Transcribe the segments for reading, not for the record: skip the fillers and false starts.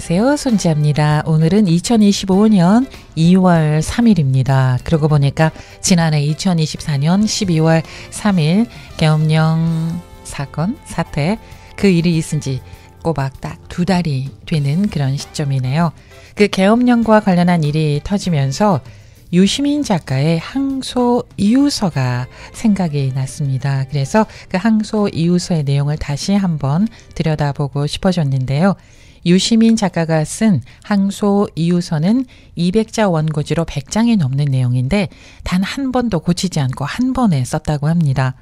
안녕하세요. 손지아입니다. 오늘은 2025년 2월 3일입니다. 그러고 보니까 지난해 2024년 12월 3일 계엄령 사태 그 일이 있은 지 꼬박 딱 2달이 되는 그런 시점이네요. 그 계엄령과 관련한 일이 터지면서 유시민 작가의 항소 이유서가 생각이 났습니다. 그래서 그 항소 이유서의 내용을 다시 한번 들여다보고 싶어졌는데요. 유시민 작가가 쓴 항소 이유서는 200자 원고지로 100장이 넘는 내용인데 단 한 번도 고치지 않고 한 번에 썼다고 합니다.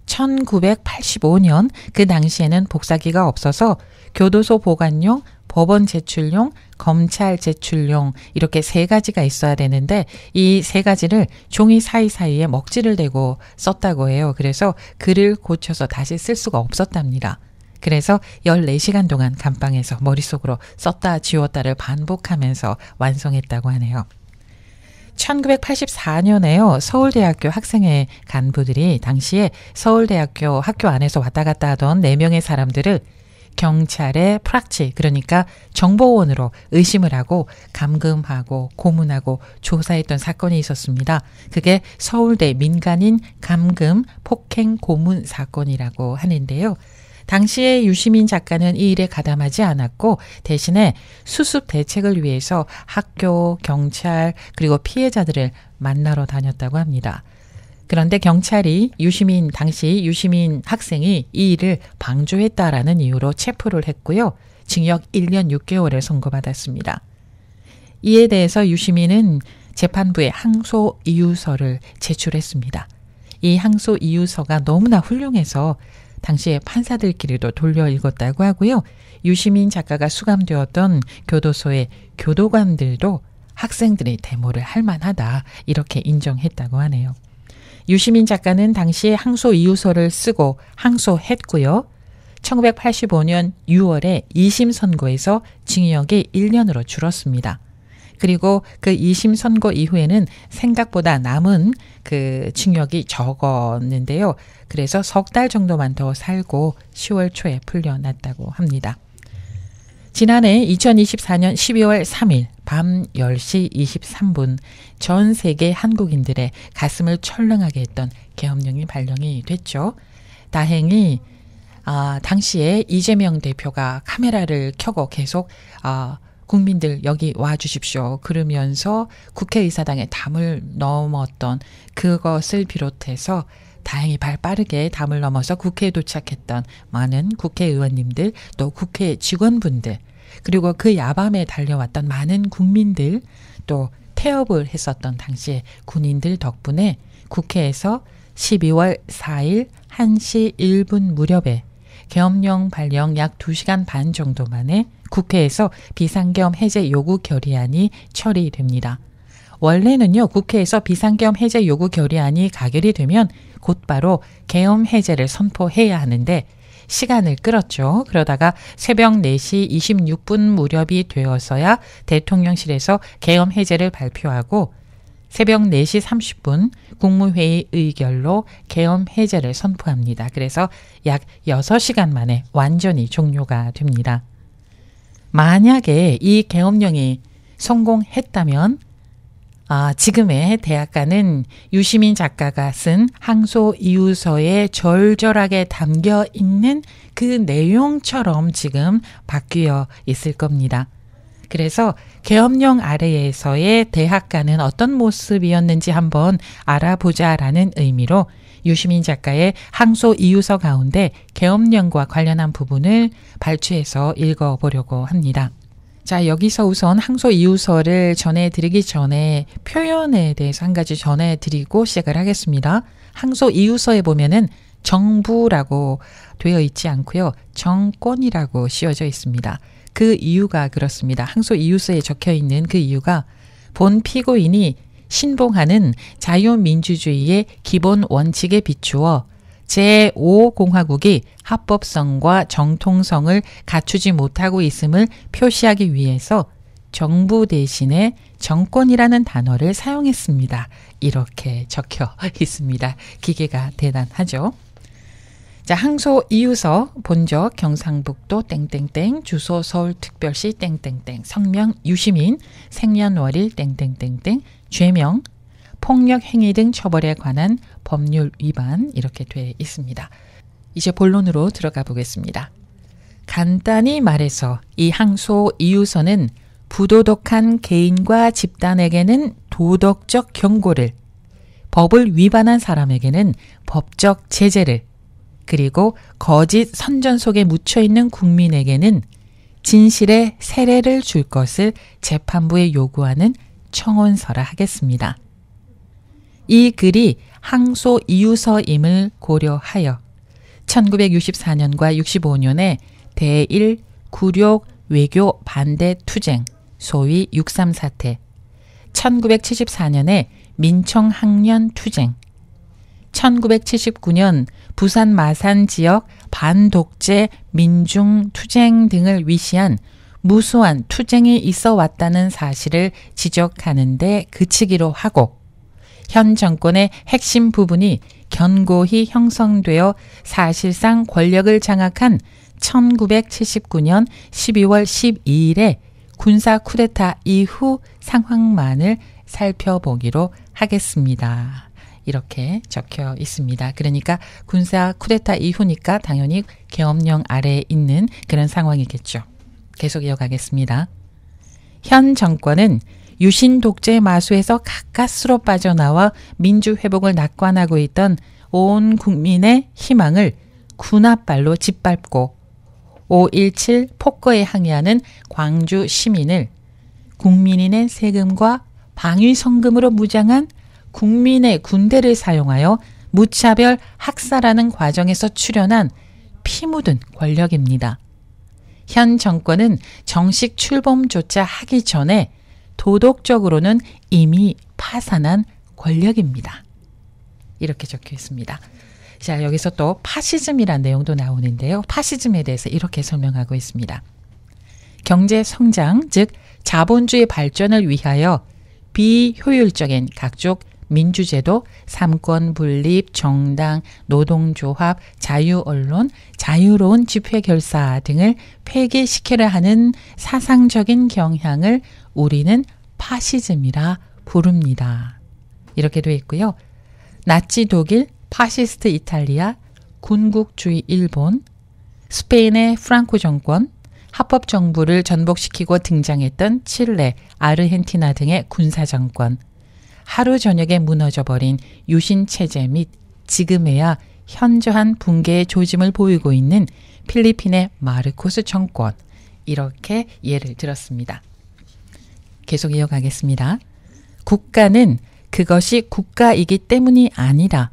1985년 그 당시에는 복사기가 없어서 교도소 보관용, 법원 제출용, 검찰 제출용 이렇게 3가지가 있어야 되는데 이 3가지를 종이 사이사이에 먹지를 대고 썼다고 해요. 그래서 글을 고쳐서 다시 쓸 수가 없었답니다. 그래서 14시간 동안 감방에서 머릿속으로 썼다 지웠다를 반복하면서 완성했다고 하네요. 1984년에요. 서울대학교 학생회 간부들이 당시에 서울대학교 학교 안에서 왔다 갔다 하던 4명의 사람들을 경찰의 프락치, 그러니까 정보원으로 의심을 하고 감금하고 고문하고 조사했던 사건이 있었습니다. 그게 서울대 민간인 감금 폭행 고문 사건이라고 하는데요. 당시에 유시민 작가는 이 일에 가담하지 않았고 대신에 수습 대책을 위해서 학교, 경찰 그리고 피해자들을 만나러 다녔다고 합니다. 그런데 경찰이 당시 유시민 학생이 이 일을 방조했다라는 이유로 체포를 했고요. 징역 1년 6개월을 선고받았습니다. 이에 대해서 유시민은 재판부에 항소 이유서를 제출했습니다. 이 항소 이유서가 너무나 훌륭해서 당시에 판사들끼리도 돌려 읽었다고 하고요. 유시민 작가가 수감되었던 교도소의 교도관들도 학생들의 데모를 할 만하다 이렇게 인정했다고 하네요. 유시민 작가는 당시에 항소 이유서를 쓰고 항소했고요. 1985년 6월에 2심 선고에서 징역이 1년으로 줄었습니다. 그리고 그 2심 선고 이후에는 생각보다 남은 그 징역이 적었는데요. 그래서 석 달 정도만 더 살고 10월 초에 풀려났다고 합니다. 지난해 2024년 12월 3일 밤 10시 23분 전 세계 한국인들의 가슴을 철렁하게 했던 계엄령이 발령이 됐죠. 다행히 당시에 이재명 대표가 카메라를 켜고 계속 국민들 여기 와 주십시오. 그러면서 국회의사당에 담을 넘었던 그것을 비롯해서 다행히 발 빠르게 담을 넘어서 국회에 도착했던 많은 국회의원님들 또 국회 직원분들 그리고 그 야밤에 달려왔던 많은 국민들 또 태업을 했었던 당시의 군인들 덕분에 국회에서 12월 4일 1시 1분 무렵에 계엄령 발령 약 2시간 반 정도 만에 국회에서 비상계엄 해제 요구 결의안이 처리됩니다. 원래는요, 국회에서 비상계엄 해제 요구 결의안이 가결이 되면 곧바로 계엄 해제를 선포해야 하는데 시간을 끌었죠. 그러다가 새벽 4시 26분 무렵이 되어서야 대통령실에서 계엄 해제를 발표하고 새벽 4시 30분 국무회의 의결로 계엄 해제를 선포합니다. 그래서 약 6시간 만에 완전히 종료가 됩니다. 만약에 이 계엄령이 성공했다면 지금의 대학가는 유시민 작가가 쓴 항소 이유서에 절절하게 담겨 있는 그 내용처럼 지금 바뀌어 있을 겁니다. 그래서 계엄령 아래에서의 대학가는 어떤 모습이었는지 한번 알아보자라는 의미로 유시민 작가의 항소 이유서 가운데 계엄령과 관련한 부분을 발췌해서 읽어보려고 합니다. 자, 여기서 우선 항소 이유서를 전해드리기 전에 표현에 대해서 한 가지 전해드리고 시작을 하겠습니다. 항소 이유서에 보면은 정부라고 되어 있지 않고요. 정권이라고 씌워져 있습니다. 그 이유가 그렇습니다. 항소 이유서에 적혀 있는 그 이유가 본 피고인이 신봉하는 자유민주주의의 기본 원칙에 비추어 제5공화국이 합법성과 정통성을 갖추지 못하고 있음을 표시하기 위해서 정부 대신에 정권이라는 단어를 사용했습니다. 이렇게 적혀 있습니다. 기계가 대단하죠. 자, 항소 이유서 본적 경상북도 땡땡땡 주소 서울특별시 땡땡땡 성명 유시민 생년월일 땡땡땡땡 죄명 폭력 행위 등 처벌에 관한 법률 위반 이렇게 돼 있습니다. 이제 본론으로 들어가 보겠습니다. 간단히 말해서 이 항소 이유서는 부도덕한 개인과 집단에게는 도덕적 경고를, 법을 위반한 사람에게는 법적 제재를, 그리고 거짓 선전 속에 묻혀있는 국민에게는 진실의 세례를 줄 것을 재판부에 요구하는 청원서라 하겠습니다. 이 글이 항소 이유서임을 고려하여 1964년과 65년에 대1 굴욕 외교 반대 투쟁, 소위 6.3 사태, 1974년에 민청 학년 투쟁, 1979년 부산 마산 지역 반독재 민중 투쟁 등을 위시한 무수한 투쟁이 있어 왔다는 사실을 지적하는 데 그치기로 하고 현 정권의 핵심 부분이 견고히 형성되어 사실상 권력을 장악한 1979년 12월 12일에 군사 쿠데타 이후 상황만을 살펴보기로 하겠습니다. 이렇게 적혀 있습니다. 그러니까 군사 쿠데타 이후니까 당연히 계엄령 아래에 있는 그런 상황이겠죠. 계속 이어가겠습니다. 현 정권은 유신 독재 마수에서 가까스로 빠져나와 민주회복을 낙관하고 있던 온 국민의 희망을 군홧발로 짓밟고 5.17 폭거에 항의하는 광주 시민을 국민이 낸 세금과 방위성금으로 무장한 국민의 군대를 사용하여 무차별 학살하는 과정에서 출현한 피 묻은 권력입니다. 현 정권은 정식 출범조차 하기 전에 도덕적으로는 이미 파산한 권력입니다. 이렇게 적혀 있습니다. 자, 여기서 또 파시즘이라는 내용도 나오는데요. 파시즘에 대해서 이렇게 설명하고 있습니다. 경제 성장, 즉 자본주의 발전을 위하여 비효율적인 각종 민주제도, 삼권 분립, 정당, 노동조합, 자유언론, 자유로운 집회결사 등을 폐기시키려 하는 사상적인 경향을 우리는 파시즘이라 부릅니다. 이렇게 되어 있고요. 나치 독일, 파시스트 이탈리아, 군국주의 일본, 스페인의 프랑코 정권, 합법 정부를 전복시키고 등장했던 칠레, 아르헨티나 등의 군사정권, 하루 저녁에 무너져버린 유신체제 및 지금에야 현저한 붕괴의 조짐을 보이고 있는 필리핀의 마르코스 정권, 이렇게 예를 들었습니다. 계속 이어가겠습니다. 국가는 그것이 국가이기 때문이 아니라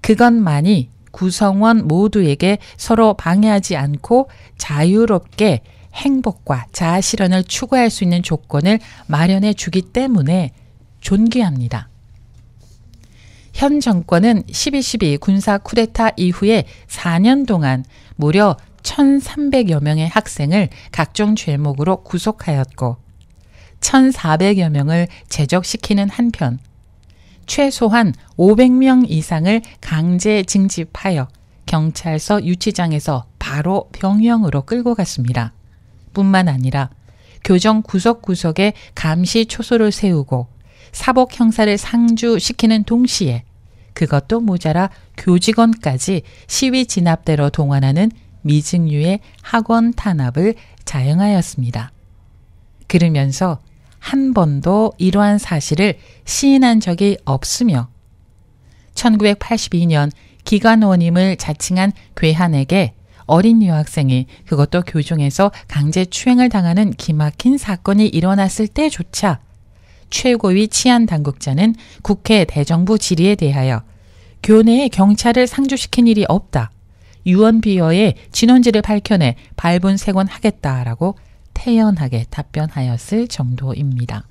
그것만이 구성원 모두에게 서로 방해하지 않고 자유롭게 행복과 자아실현을 추구할 수 있는 조건을 마련해 주기 때문에 존귀합니다. 현 정권은 12.12 군사 쿠데타 이후에 4년 동안 무려 1,300여 명의 학생을 각종 죄목으로 구속하였고 1,400여 명을 제적시키는 한편 최소한 500명 이상을 강제 징집하여 경찰서 유치장에서 바로 병영으로 끌고 갔습니다. 뿐만 아니라 교정 구석구석에 감시 초소를 세우고 사복 형사를 상주시키는 동시에 그것도 모자라 교직원까지 시위 진압대로 동원하는 미증유의 학원 탄압을 자행하였습니다. 그러면서 한 번도 이러한 사실을 시인한 적이 없으며 1982년 기관원임을 자칭한 괴한에게 어린 여학생이 그것도 교정에서 강제 추행을 당하는 기막힌 사건이 일어났을 때조차 최고위 치안당국자는 국회 대정부 질의에 대하여 교내에 경찰을 상주시킨 일이 없다. 유언비어의 진원지를 밝혀내 발본색원하겠다라고 태연하게 답변하였을 정도입니다.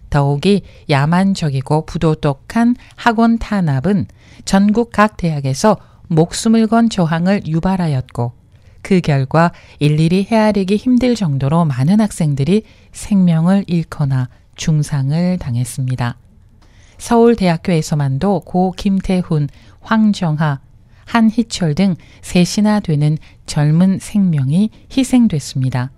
더욱이 야만적이고 부도덕한 학원 탄압은 전국 각 대학에서 목숨을 건 저항을 유발하였고 그 결과 일일이 헤아리기 힘들 정도로 많은 학생들이 생명을 잃거나 중상을 당했습니다. 서울대학교에서만도 고 김태훈, 황정하, 한희철 등 셋이나 되는 젊은 생명이 희생됐습니다.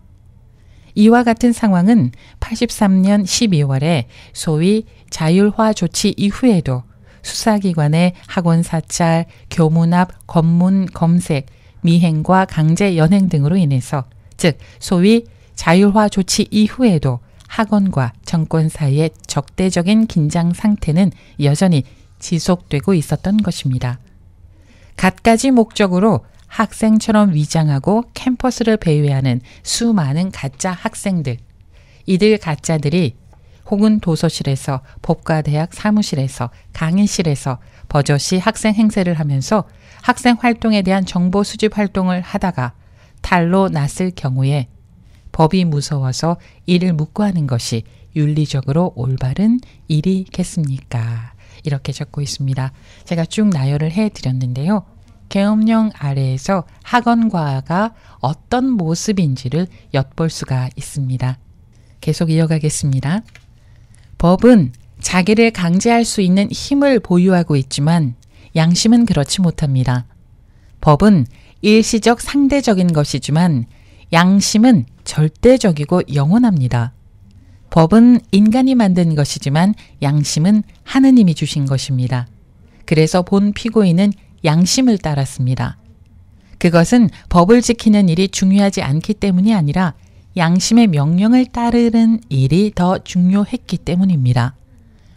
이와 같은 상황은 83년 12월에 소위 자율화 조치 이후에도 수사기관의 학원 사찰, 교문 앞 검문 검색, 미행과 강제 연행 등으로 인해서 즉 소위 자율화 조치 이후에도 학원과 정권 사이의 적대적인 긴장 상태는 여전히 지속되고 있었던 것입니다. 갖가지 목적으로 학생처럼 위장하고 캠퍼스를 배회하는 수많은 가짜 학생들, 이들 가짜들이 혹은 도서실에서, 법과대학 사무실에서, 강의실에서 버젓이 학생 행세를 하면서 학생 활동에 대한 정보 수집 활동을 하다가 탈로 났을 경우에 법이 무서워서 이를 묵고하는 것이 윤리적으로 올바른 일이겠습니까? 이렇게 적고 있습니다. 제가 쭉 나열을 해드렸는데요. 계엄령 아래에서 학원과가 어떤 모습인지를 엿볼 수가 있습니다. 계속 이어가겠습니다. 법은 자기를 강제할 수 있는 힘을 보유하고 있지만 양심은 그렇지 못합니다. 법은 일시적 상대적인 것이지만 양심은 절대적이고 영원합니다. 법은 인간이 만든 것이지만 양심은 하느님이 주신 것입니다. 그래서 본 피고인은 양심을 따랐습니다. 그것은 법을 지키는 일이 중요하지 않기 때문이 아니라 양심의 명령을 따르는 일이 더 중요했기 때문입니다.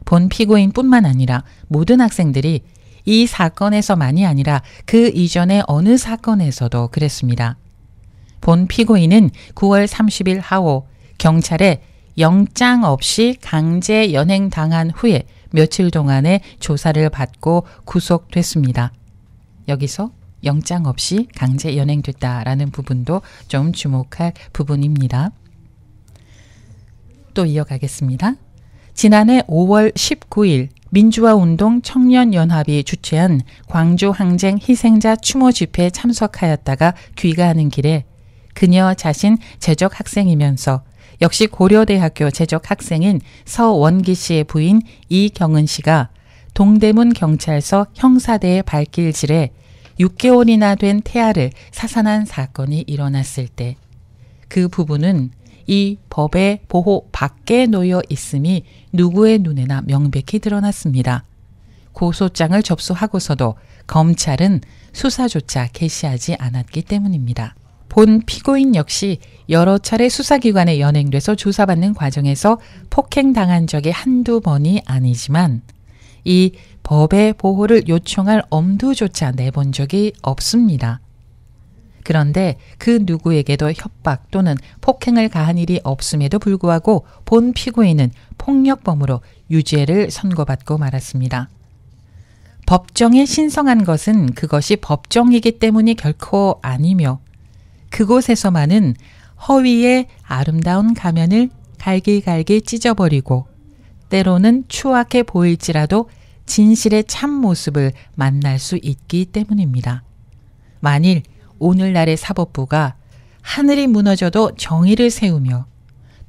본 피고인뿐만 아니라 모든 학생들이 이 사건에서만이 아니라 그 이전의 어느 사건에서도 그랬습니다. 본 피고인은 9월 30일 하오 경찰에 영장 없이 강제 연행당한 후에 며칠 동안의 조사를 받고 구속됐습니다. 여기서 영장 없이 강제 연행됐다라는 부분도 좀 주목할 부분입니다. 또 이어가겠습니다. 지난해 5월 19일 민주화운동 청년연합이 주최한 광주항쟁 희생자 추모 집회에 참석하였다가 귀가하는 길에 그녀 자신 재적 학생이면서 역시 고려대학교 재적 학생인 서원기 씨의 부인 이경은 씨가 동대문 경찰서 형사대에 발길질해 6개월이나 된 태아를 사살한 사건이 일어났을 때 그 부부는 이 법의 보호 밖에 놓여 있음이 누구의 눈에나 명백히 드러났습니다. 고소장을 접수하고서도 검찰은 수사조차 개시하지 않았기 때문입니다. 본 피고인 역시 여러 차례 수사기관에 연행돼서 조사받는 과정에서 폭행당한 적이 한두 번이 아니지만 이 법의 보호를 요청할 엄두조차 내본 적이 없습니다. 그런데 그 누구에게도 협박 또는 폭행을 가한 일이 없음에도 불구하고 본 피고인은 폭력범으로 유죄를 선고받고 말았습니다. 법정에 신성한 것은 그것이 법정이기 때문이 결코 아니며 그곳에서만은 허위의 아름다운 가면을 갈기갈기 찢어버리고 때로는 추악해 보일지라도 진실의 참모습을 만날 수 있기 때문입니다. 만일 오늘날의 사법부가 하늘이 무너져도 정의를 세우며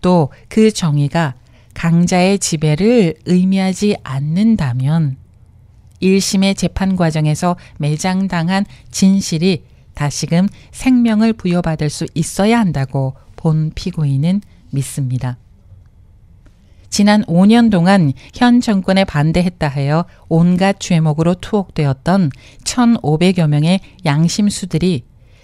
또 그 정의가 강자의 지배를 의미하지 않는다면 1심의 재판 과정에서 매장당한 진실이 다시금 생명을 부여받을 수 있어야 한다고 본 피고인은 믿습니다. 지난 5년 동안 현 정권에 반대했다 하여 온갖 죄목으로 투옥되었던 1,500여 명의 양심수들이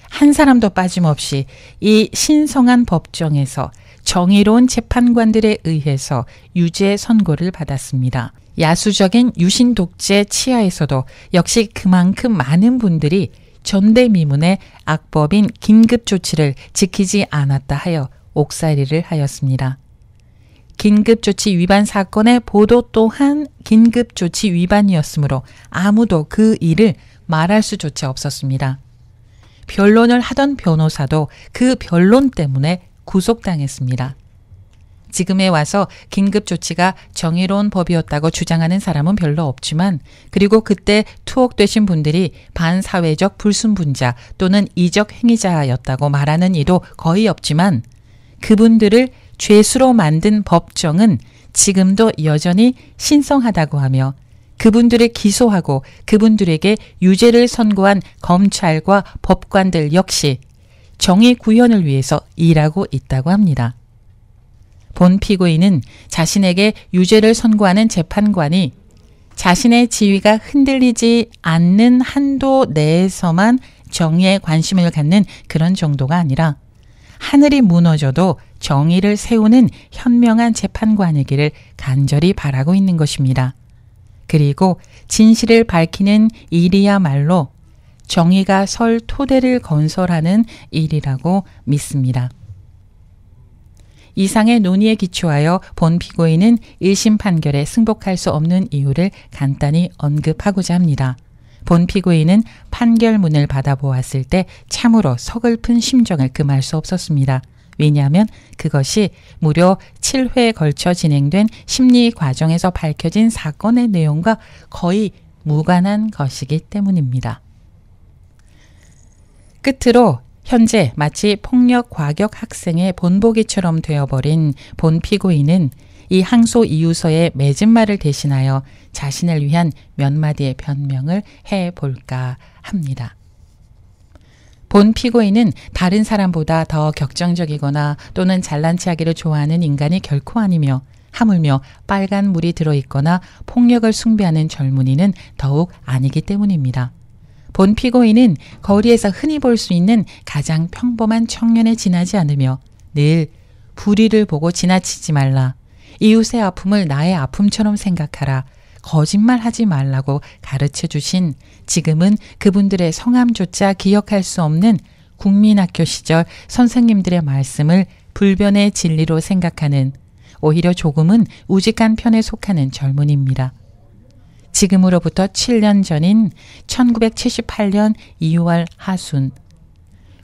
한 사람도 빠짐없이 이 신성한 법정에서 정의로운 재판관들에 의해서 유죄 선고를 받았습니다. 야수적인 유신 독재 치하에서도 역시 그만큼 많은 분들이 전대미문의 악법인 긴급조치를 지키지 않았다 하여 옥살이를 하였습니다. 긴급조치 위반 사건의 보도 또한 긴급조치 위반이었으므로 아무도 그 일을 말할 수조차 없었습니다. 변론을 하던 변호사도 그 변론 때문에 구속당했습니다. 지금에 와서 긴급조치가 정의로운 법이었다고 주장하는 사람은 별로 없지만 그리고 그때 투옥되신 분들이 반사회적 불순분자 또는 이적 행위자였다고 말하는 이도 거의 없지만 그분들을 죄수로 만든 법정은 지금도 여전히 신성하다고 하며 그분들을 기소하고 그분들에게 유죄를 선고한 검찰과 법관들 역시 정의 구현을 위해서 일하고 있다고 합니다. 본 피고인은 자신에게 유죄를 선고하는 재판관이 자신의 지위가 흔들리지 않는 한도 내에서만 정의에 관심을 갖는 그런 정도가 아니라 하늘이 무너져도 정의를 세우는 현명한 재판관이기를 간절히 바라고 있는 것입니다. 그리고 진실을 밝히는 일이야말로 정의가 설 토대를 건설하는 일이라고 믿습니다. 이상의 논의에 기초하여 본 피고인은 1심 판결에 승복할 수 없는 이유를 간단히 언급하고자 합니다. 본 피고인은 판결문을 받아보았을 때 참으로 서글픈 심정을 금할 수 없었습니다. 왜냐하면 그것이 무려 7회에 걸쳐 진행된 심리 과정에서 밝혀진 사건의 내용과 거의 무관한 것이기 때문입니다. 끝으로 현재 마치 폭력 과격 학생의 본보기처럼 되어버린 본 피고인은 이 항소 이유서의 맺은 말을 대신하여 자신을 위한 몇 마디의 변명을 해볼까 합니다. 본 피고인은 다른 사람보다 더 격정적이거나 또는 잘난 체하기를 좋아하는 인간이 결코 아니며 하물며 빨간 물이 들어있거나 폭력을 숭배하는 젊은이는 더욱 아니기 때문입니다. 본 피고인은 거리에서 흔히 볼 수 있는 가장 평범한 청년에 지나지 않으며 늘 불의를 보고 지나치지 말라. 이웃의 아픔을 나의 아픔처럼 생각하라. 거짓말하지 말라고 가르쳐 주신 지금은 그분들의 성함조차 기억할 수 없는 국민학교 시절 선생님들의 말씀을 불변의 진리로 생각하는 오히려 조금은 우직한 편에 속하는 젊은이입니다. 지금으로부터 7년 전인 1978년 2월 하순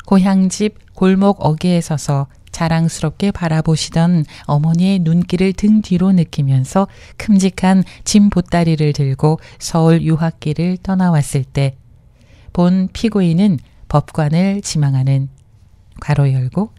고향집 골목 어귀에 서서 자랑스럽게 바라보시던 어머니의 눈길을 등 뒤로 느끼면서 큼직한 짐 보따리를 들고 서울 유학길을 떠나왔을 때 본 피고인은 법관을 지망하는 괄호 열고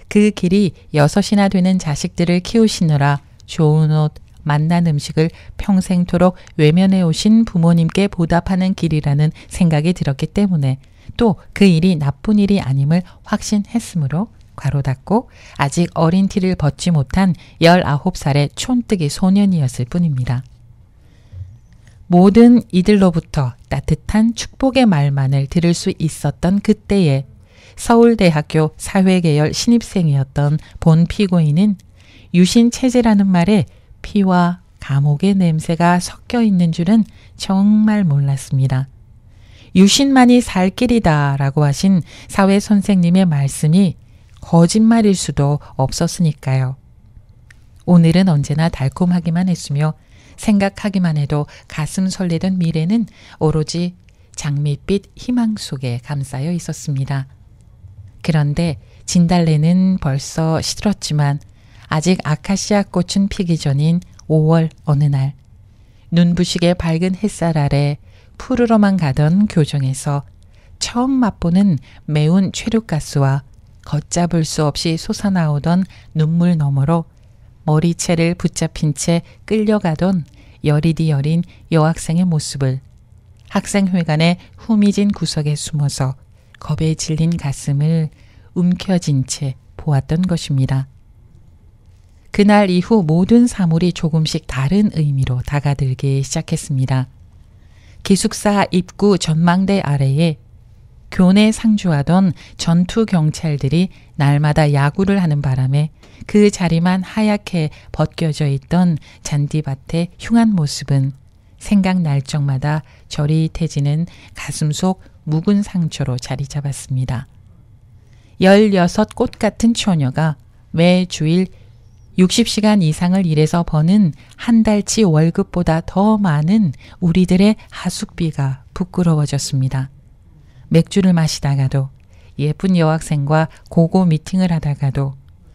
그 길이 6이나 되는 자식들을 키우시느라 좋은 옷, 맛난 음식을 평생토록 외면해 오신 부모님께 보답하는 길이라는 생각이 들었기 때문에 또 그 일이 나쁜 일이 아님을 확신했으므로 괄호 닫고 아직 어린 티를 벗지 못한 19살의 촌뜨기 소년이었을 뿐입니다. 모든 이들로부터 따뜻한 축복의 말만을 들을 수 있었던 그때에 서울대학교 사회계열 신입생이었던 본 피고인은 유신체제라는 말에 피와 감옥의 냄새가 섞여 있는 줄은 정말 몰랐습니다. 유신만이 살 길이다 라고 하신 사회 선생님의 말씀이 거짓말일 수도 없었으니까요. 오늘은 언제나 달콤하기만 했으며 생각하기만 해도 가슴 설레던 미래는 오로지 장밋빛 희망 속에 감싸여 있었습니다. 그런데 진달래는 벌써 시들었지만 아직 아카시아 꽃은 피기 전인 5월 어느 날 눈부시게 밝은 햇살 아래 푸르러만 가던 교정에서 처음 맛보는 매운 최루가스와 걷잡을 수 없이 솟아나오던 눈물 너머로 머리채를 붙잡힌 채 끌려가던 여리디 여린 여학생의 모습을 학생회관의 후미진 구석에 숨어서 겁에 질린 가슴을 움켜쥔 채 보았던 것입니다. 그날 이후 모든 사물이 조금씩 다른 의미로 다가들기 시작했습니다. 기숙사 입구 전망대 아래에 교내 상주하던 전투 경찰들이 날마다 야구를 하는 바람에 그 자리만 하얗게 벗겨져 있던 잔디밭의 흉한 모습은 생각날 적마다 저릿해지는 가슴 속 묵은 상처로 자리 잡았습니다. 16 꽃 같은 처녀가 매 주일 60시간 이상을 일해서 버는 한 달치 월급보다 더 많은 우리들의 하숙비가 부끄러워졌습니다. 맥주를 마시다가도 예쁜 여학생과 고고 미팅을 하다가도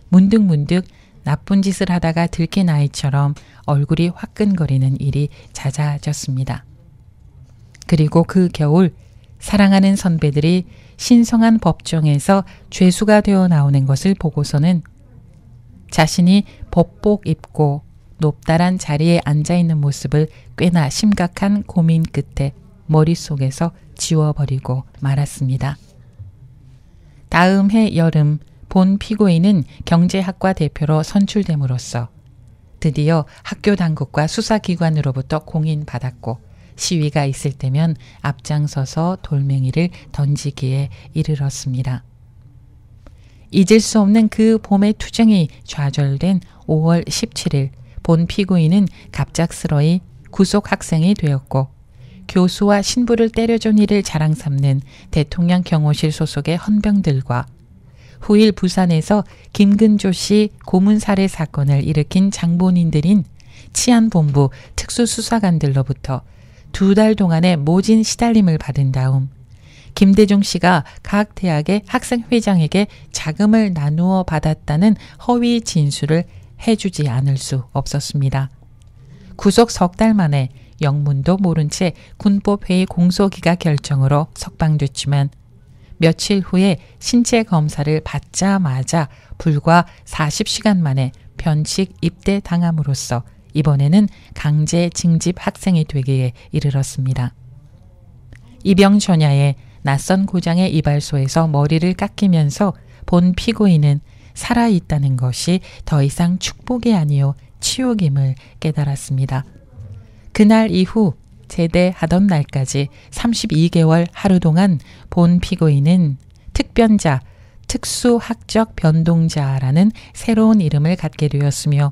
문득문득 나쁜 짓을 하다가 들킨 아이처럼 얼굴이 화끈거리는 일이 잦아졌습니다. 그리고 그 겨울 사랑하는 선배들이 신성한 법정에서 죄수가 되어 나오는 것을 보고서는 자신이 법복 입고 높다란 자리에 앉아있는 모습을 꽤나 심각한 고민 끝에 머릿속에서 지워버리고 말았습니다. 다음 해 여름 본 피고인은 경제학과 대표로 선출됨으로써 드디어 학교 당국과 수사기관으로부터 공인받았고 시위가 있을 때면 앞장서서 돌멩이를 던지기에 이르렀습니다. 잊을 수 없는 그 봄의 투쟁이 좌절된 5월 17일 본 피고인은 갑작스러이 구속 학생이 되었고 교수와 신부를 때려준 일을 자랑 삼는 대통령 경호실 소속의 헌병들과 후일 부산에서 김근조 씨 고문 살해 사건을 일으킨 장본인들인 치안본부 특수수사관들로부터 2달 동안의 모진 시달림을 받은 다음 김대중 씨가 각 대학의 학생회장에게 자금을 나누어 받았다는 허위 진술을 해주지 않을 수 없었습니다. 구속 석 달 만에 영문도 모른 채 군법회의 공소기각 결정으로 석방됐지만 며칠 후에 신체 검사를 받자마자 불과 40시간 만에 변칙 입대당함으로써 이번에는 강제 징집 학생이 되기에 이르렀습니다. 입영 전야에 낯선 고장의 이발소에서 머리를 깎이면서 본 피고인은 살아있다는 것이 더 이상 축복이 아니요 치욕임을 깨달았습니다. 그날 이후 제대하던 날까지 32개월 하루 동안 본 피고인은 특변자, 특수학적 변동자라는 새로운 이름을 갖게 되었으며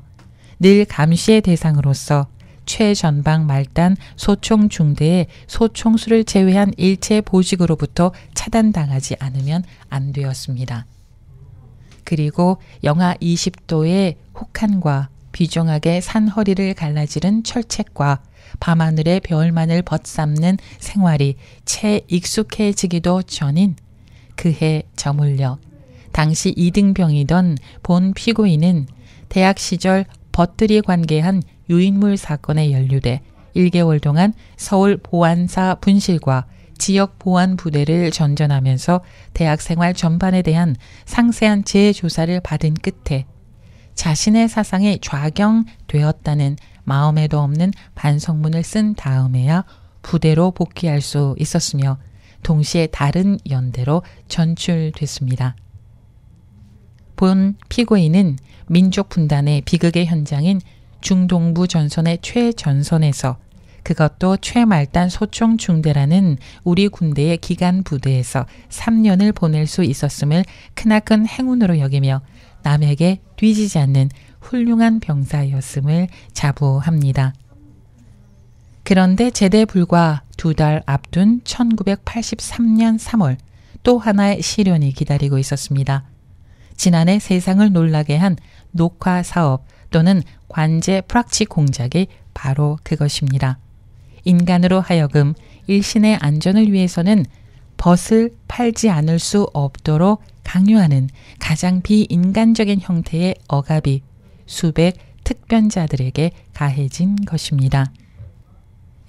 늘 감시의 대상으로서 최전방 말단 소총 중대의 소총수를 제외한 일체 보직으로부터 차단당하지 않으면 안 되었습니다. 그리고 영하 20도의 혹한과 비정하게 산허리를 갈라지른 철책과 밤하늘의 별만을 벗삼는 생활이 채 익숙해지기도 전인 그해 저물녘 당시 2등병이던 본 피고인은 대학 시절 벗들이 관계한 유인물 사건에 연루돼 1개월 동안 서울 보안사 분실과 지역 보안 부대를 전전하면서 대학 생활 전반에 대한 상세한 재조사를 받은 끝에 자신의 사상이 좌경되었다는 마음에도 없는 반성문을 쓴 다음에야 부대로 복귀할 수 있었으며 동시에 다른 연대로 전출됐습니다. 본 피고인은 민족 분단의 비극의 현장인 중동부 전선의 최전선에서 그것도 최말단 소총 중대라는 우리 군대의 기간 부대에서 3년을 보낼 수 있었음을 크나큰 행운으로 여기며 남에게 뒤지지 않는 훌륭한 병사였음을 자부합니다. 그런데 제대 불과 2달 앞둔 1983년 3월 또 하나의 시련이 기다리고 있었습니다. 지난해 세상을 놀라게 한 녹화 사업 또는 관제 프락치 공작이 바로 그것입니다. 인간으로 하여금 일신의 안전을 위해서는 벗을 팔지 않을 수 없도록 강요하는 가장 비인간적인 형태의 억압이 수백 특변자들에게 가해진 것입니다.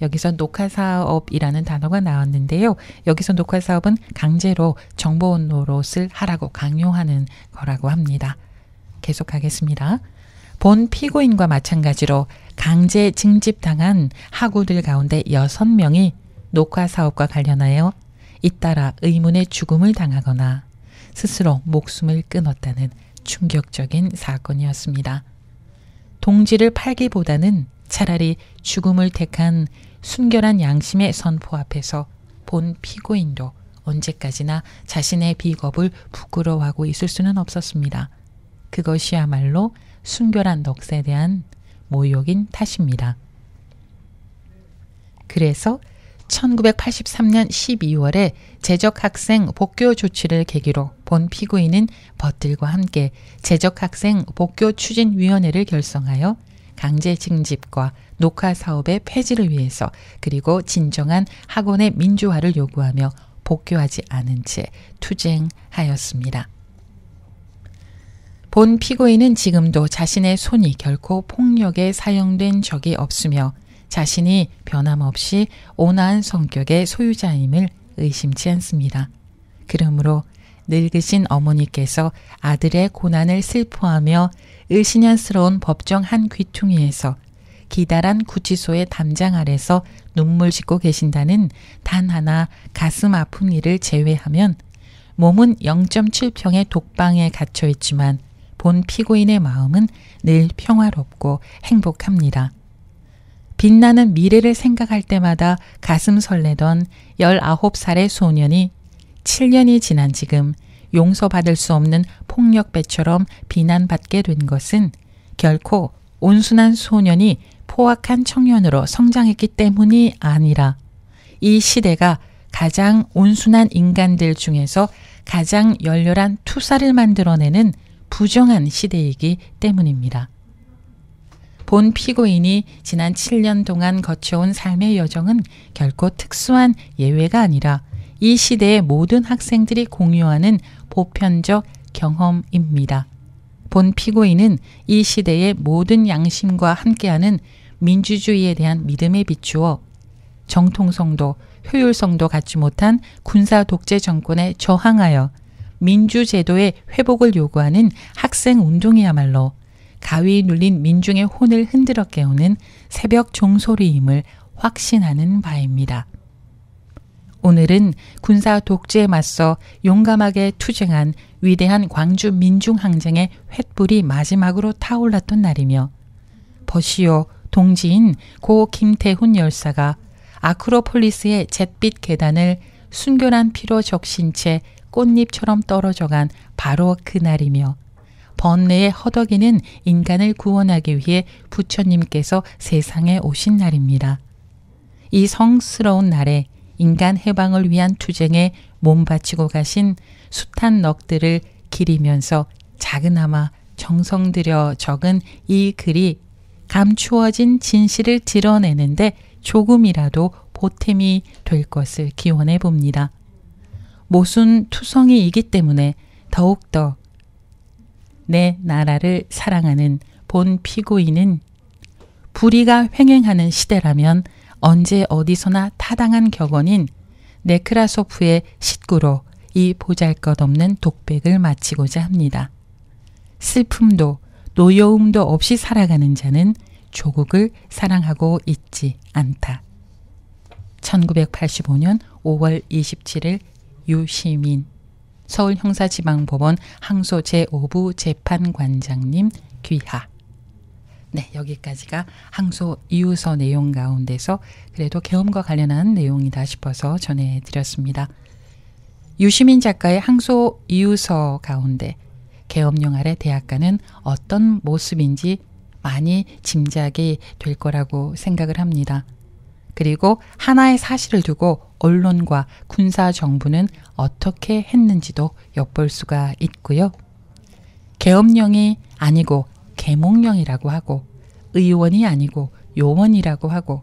여기서 녹화사업이라는 단어가 나왔는데요. 여기서 녹화사업은 강제로 정보원 노릇을 하라고 강요하는 거라고 합니다. 계속하겠습니다. 본 피고인과 마찬가지로 강제 징집당한 학우들 가운데 6명이 녹화사업과 관련하여 잇따라 의문의 죽음을 당하거나 스스로 목숨을 끊었다는 충격적인 사건이었습니다. 동지를 팔기보다는 차라리 죽음을 택한 순결한 양심의 선포 앞에서 본 피고인도 언제까지나 자신의 비겁을 부끄러워하고 있을 수는 없었습니다. 그것이야말로 순결한 넋에 대한 모욕인 탓입니다. 그래서 1983년 12월에 재적학생 복교 조치를 계기로 본 피고인은 벗들과 함께 재적학생 복교 추진위원회를 결성하여 강제 징집과 녹화 사업의 폐지를 위해서 그리고 진정한 학원의 민주화를 요구하며 복교하지 않은 채 투쟁하였습니다. 본 피고인은 지금도 자신의 손이 결코 폭력에 사용된 적이 없으며 자신이 변함없이 온화한 성격의 소유자임을 의심치 않습니다. 그러므로 늙으신 어머니께서 아들의 고난을 슬퍼하며 을씨년스러운 법정 한 귀퉁이에서 기다란 구치소의 담장 아래서 눈물 짓고 계신다는 단 하나 가슴 아픈 일을 제외하면 몸은 0.7평의 독방에 갇혀 있지만 본 피고인의 마음은 늘 평화롭고 행복합니다. 빛나는 미래를 생각할 때마다 가슴 설레던 19살의 소년이 7년이 지난 지금 용서받을 수 없는 폭력배처럼 비난받게 된 것은 결코 온순한 소년이 포악한 청년으로 성장했기 때문이 아니라 이 시대가 가장 온순한 인간들 중에서 가장 열렬한 투사를 만들어내는 부정한 시대이기 때문입니다. 본 피고인이 지난 7년 동안 거쳐온 삶의 여정은 결코 특수한 예외가 아니라 이 시대의 모든 학생들이 공유하는 보편적 경험입니다. 본 피고인은 이 시대의 모든 양심과 함께하는 민주주의에 대한 믿음에 비추어 정통성도 효율성도 갖지 못한 군사 독재 정권에 저항하여 민주제도의 회복을 요구하는 학생운동이야말로 가위 눌린 민중의 혼을 흔들어 깨우는 새벽 종소리임을 확신하는 바입니다. 오늘은 군사 독재에 맞서 용감하게 투쟁한 위대한 광주 민중항쟁의 횃불이 마지막으로 타올랐던 날이며 버시오 동지인 고 김태훈 열사가 아크로폴리스의 잿빛 계단을 순결한 피로 적신 채 꽃잎처럼 떨어져간 바로 그날이며 번뇌에 허덕이는 인간을 구원하기 위해 부처님께서 세상에 오신 날입니다. 이 성스러운 날에 인간 해방을 위한 투쟁에 몸바치고 가신 숱한 넋들을 기리면서 작은아마 정성 들여 적은 이 글이 감추어진 진실을 드러내는데 조금이라도 보탬이 될 것을 기원해 봅니다. 모순 투성이이기 때문에 더욱더 내 나라를 사랑하는 본 피고인은 불의가 횡행하는 시대라면 언제 어디서나 타당한 격언인 네크라소프의 식구로 이 보잘것없는 독백을 마치고자 합니다. 슬픔도 노여움도 없이 살아가는 자는 조국을 사랑하고 있지 않다. 1985년 5월 27일 유시민 서울형사지방법원 항소 제5부 재판관장님 귀하. 네, 여기까지가 항소 이유서 내용 가운데서 그래도 계엄과 관련한 내용이다 싶어서 전해드렸습니다. 유시민 작가의 항소 이유서 가운데 계엄령 아래 대학가는 어떤 모습인지 많이 짐작이 될 거라고 생각을 합니다. 그리고 하나의 사실을 두고 언론과 군사정부는 어떻게 했는지도 엿볼 수가 있고요. 계엄령이 아니고 계몽령이라고 하고 의원이 아니고 요원이라고 하고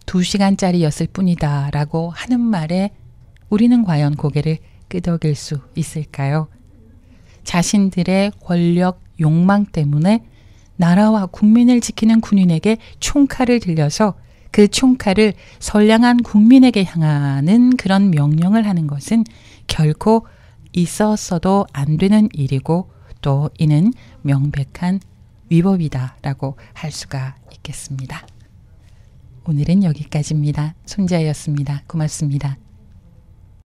2시간짜리였을 뿐이다 라고 하는 말에 우리는 과연 고개를 끄덕일 수 있을까요? 자신들의 권력 욕망 때문에 나라와 국민을 지키는 군인에게 총칼을 들려서 그 총칼을 선량한 국민에게 향하는 그런 명령을 하는 것은 결코 있었어도 안 되는 일이고 또 이는 명백한 위법이다라고 할 수가 있겠습니다. 오늘은 여기까지입니다. 손자였습니다. 고맙습니다.